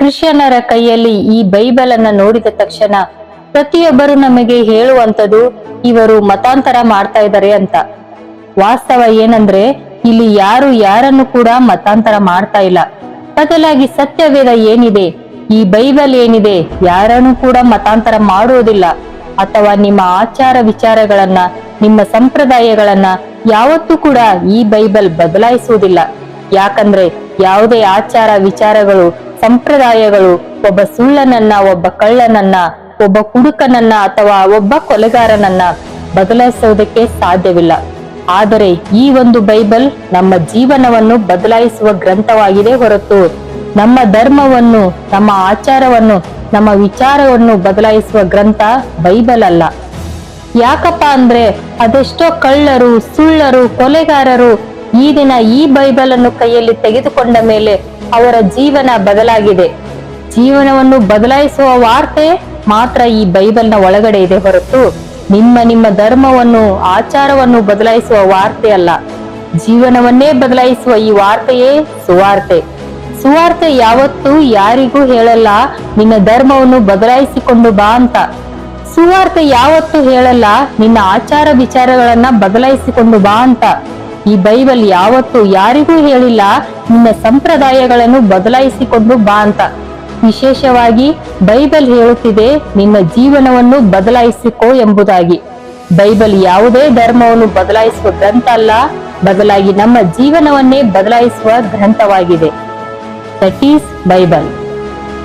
ಕ್ರಿಶ್ಚಿಯನ್ನರ ಕೈಯಲ್ಲಿ ಈ ಬೈಬಲ್ ಅನ್ನ ನೋಡಿದ ತಕ್ಷಣ ಪ್ರತಿಯೊಬ್ಬರು ನಮಗೆ ಹೇಳುವಂತದ್ದು ಇವರು ಮತಾಂತರ ಮಾಡ್ತಾ ಇದ್ದಾರೆ ಅಂತ. ವಾಸ್ತವ ಏನಂದ್ರೆ ಇಲ್ಲಿ ಯಾರು ಯಾರನ್ನು ಕೂಡ ಮತಾಂತರ ಮಾಡ್ತಾ ಇಲ್ಲ. ಬದಲಾಗಿ ಸತ್ಯವೇದ ಏನಿದೆ, ಈ ಬೈಬಲ್ ಏನಿದೆ, ಯಾರನ್ನು ಕೂಡ ಮತಾಂತರ ಮಾಡುವುದಿಲ್ಲ. ಅಥವಾ ನಿಮ್ಮ ಆಚಾರ ವಿಚಾರಗಳನ್ನ, ನಿಮ್ಮ ಸಂಪ್ರದಾಯಗಳನ್ನ ಯಾವತ್ತೂ ಕೂಡ ಈ ಬೈಬಲ್ ಬದಲಾಯಿಸುವುದಿಲ್ಲ. ಯಾಕಂದ್ರೆ ಯಾವುದೇ ಆಚಾರ ವಿಚಾರಗಳು, ಸಂಪ್ರದಾಯಗಳು ಒಬ್ಬ ಸುಳ್ಳನನ್ನ, ಒಬ್ಬ ಕಳ್ಳನನ್ನ, ಒಬ್ಬ ಕುಡುಕನನ್ನ ಅಥವಾ ಒಬ್ಬ ಕೊಲೆಗಾರನನ್ನ ಬದಲಾಯಿಸುವುದಕ್ಕೆ ಸಾಧ್ಯವಿಲ್ಲ. ಆದರೆ ಈ ಒಂದು ಬೈಬಲ್ ನಮ್ಮ ಜೀವನವನ್ನು ಬದಲಾಯಿಸುವ ಗ್ರಂಥವಾಗಿದೆ ಹೊರತು ನಮ್ಮ ಧರ್ಮವನ್ನು, ನಮ್ಮ ಆಚಾರವನ್ನು, ನಮ್ಮ ವಿಚಾರವನ್ನು ಬದಲಾಯಿಸುವ ಗ್ರಂಥ ಬೈಬಲ್ ಅಲ್ಲ. ಯಾಕಪ್ಪ ಅಂದ್ರೆ ಅದೆಷ್ಟೋ ಕಳ್ಳರು, ಸುಳ್ಳರು, ಕೊಲೆಗಾರರು ಈ ದಿನ ಈ ಬೈಬಲ್ ಅನ್ನು ಕೈಯಲ್ಲಿ ತೆಗೆದುಕೊಂಡ ಮೇಲೆ ಅವರ ಜೀವನ ಬದಲಾಗಿದೆ. ಜೀವನವನ್ನು ಬದಲಾಯಿಸುವ ವಾರ್ತೆ ಮಾತ್ರ ಈ ಬೈಬಲ್ನ ಒಳಗಡೆ ಇದೆ ಹೊರತು ನಿಮ್ಮ ಧರ್ಮವನ್ನು, ಆಚಾರವನ್ನು ಬದಲಾಯಿಸುವ ವಾರ್ತೆ ಅಲ್ಲ. ಜೀವನವನ್ನೇ ಬದಲಾಯಿಸುವ ಈ ವಾರ್ತೆಯೇ ಸುವಾರ್ತೆ. ಸುವಾರ್ತೆ ಯಾವತ್ತೂ ಯಾರಿಗೂ ಹೇಳಲ್ಲ ನಿನ್ನ ಧರ್ಮವನ್ನು ಬದಲಾಯಿಸಿಕೊಂಡು ಬಾ ಅಂತ. ಸುವಾರ್ತೆ ಯಾವತ್ತೂ ಹೇಳಲ್ಲ ನಿನ್ನ ಆಚಾರ ವಿಚಾರಗಳನ್ನ ಬದಲಾಯಿಸಿಕೊಂಡು ಬಾ ಅಂತ. ಈ ಬೈಬಲ್ ಯಾವತ್ತೂ ಯಾರಿಗೂ ಹೇಳಿಲ್ಲ ನಿನ್ನ ಸಂಪ್ರದಾಯಗಳನ್ನು ಬದಲಾಯಿಸಿಕೊಂಡು ಬಾ ಅಂತ. ವಿಶೇಷವಾಗಿ ಬೈಬಲ್ ಹೇಳುತ್ತಿದೆ ನಿನ್ನ ಜೀವನವನ್ನು ಬದಲಾಯಿಸಿಕೋ ಎಂಬುದಾಗಿ. ಬೈಬಲ್ ಯಾವುದೇ ಧರ್ಮವನ್ನು ಬದಲಾಯಿಸುವ ಗ್ರಂಥ ಅಲ್ಲ, ಬದಲಾಗಿ ನಮ್ಮ ಜೀವನವನ್ನೇ ಬದಲಾಯಿಸುವ ಗ್ರಂಥವಾಗಿದೆ. That is Bible.